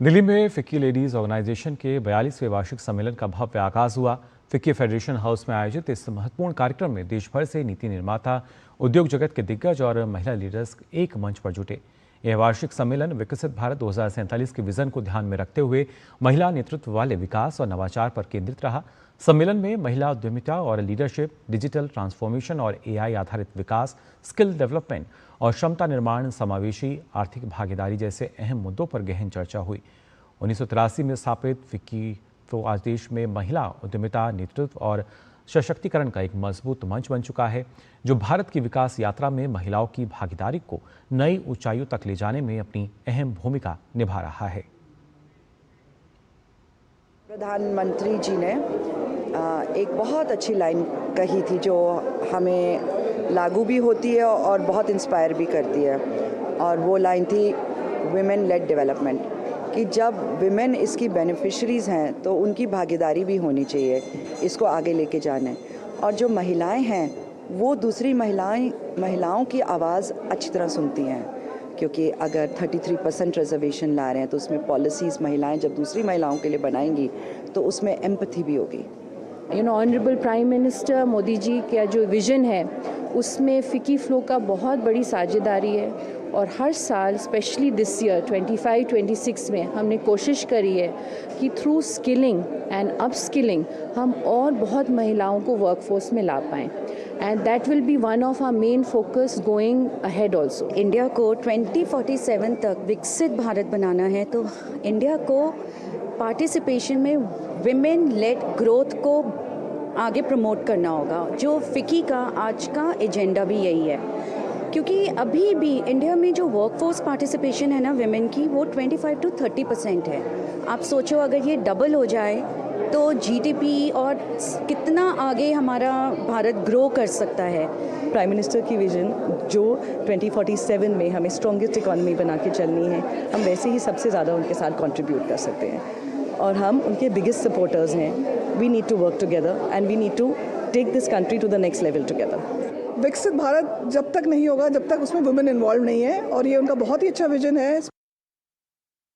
दिल्ली में FICCI ladies organisation के 42वें वार्षिक सम्मेलन का भव्य आगाज हुआ। फिक्की फेडरेशन हाउस में आयोजित इस महत्वपूर्ण कार्यक्रम में देश भर से नीति निर्माता, उद्योग जगत के दिग्गज और महिला लीडर्स एक मंच पर जुटे। यह वार्षिक सम्मेलन विकसित भारत 2047 के विजन को ध्यान में रखते हुए महिला नेतृत्व वाले विकास और नवाचार पर केंद्रित रहा। सम्मेलन में महिला उद्यमिता और लीडरशिप, डिजिटल ट्रांसफॉर्मेशन और एआई आधारित विकास, स्किल डेवलपमेंट और क्षमता निर्माण, समावेशी आर्थिक भागीदारी जैसे अहम मुद्दों पर गहन चर्चा हुई। 1983 में स्थापित फिक्की तो आज देश में महिला उद्यमिता, नेतृत्व और सशक्तिकरण का एक मजबूत मंच बन चुका है, जो भारत की विकास यात्रा में महिलाओं की भागीदारी को नई ऊंचाइयों तक ले जाने में अपनी अहम भूमिका निभा रहा है। प्रधानमंत्री जी ने एक बहुत अच्छी लाइन कही थी जो हमें लागू भी होती है और बहुत इंस्पायर भी करती है, और वो लाइन थी विमेन लेड डेवलपमेंट, कि जब विमेन इसकी बेनिफिशरीज़ हैं तो उनकी भागीदारी भी होनी चाहिए इसको आगे लेके जाने। और जो महिलाएं हैं वो दूसरी महिलाओं की आवाज़ अच्छी तरह सुनती हैं, क्योंकि अगर 33% रिजर्वेशन ला रहे हैं तो उसमें पॉलिसीज़ महिलाएं जब दूसरी महिलाओं के लिए बनाएंगी तो उसमें एम्पैथी भी होगी। Honourable prime minister Modi ji का जो विज़न है उसमें फिक्की फ्लो का बहुत बड़ी साझेदारी है, और हर साल स्पेशली दिस ईयर 25-26 में हमने कोशिश करी है कि थ्रू स्किलिंग एंड अपस्किलिंग हम और बहुत महिलाओं को वर्कफोर्स में ला पाएँ, and that will be one of our main focus going ahead also. India को 2047 तक विकसित भारत बनाना है तो इंडिया को पार्टिसिपेशन में विमेन लेड ग्रोथ को आगे प्रमोट करना होगा, जो फिक्की का आज का एजेंडा भी यही है। क्योंकि अभी भी इंडिया में जो वर्कफोर्स पार्टिसिपेशन है ना विमेन की, वो 25 to 30% है। आप सोचो अगर ये डबल हो जाए तो जीडीपी और कितना आगे हमारा भारत ग्रो कर सकता है। प्राइम मिनिस्टर की विजन जो 2047 में हमें स्ट्रॉन्गेस्ट इकॉनमी बना के चलनी है, हम वैसे ही सबसे ज़्यादा उनके साथ कंट्रीब्यूट कर सकते हैं, और हम उनके बिगेस्ट सपोर्टर्स हैं। We need to work together and we need to take this country to the next level together. विकसित भारत जब तक नहीं होगा जब तक उसमें वुमेन इन्वॉल्व नहीं है, और ये उनका बहुत ही अच्छा विजन है।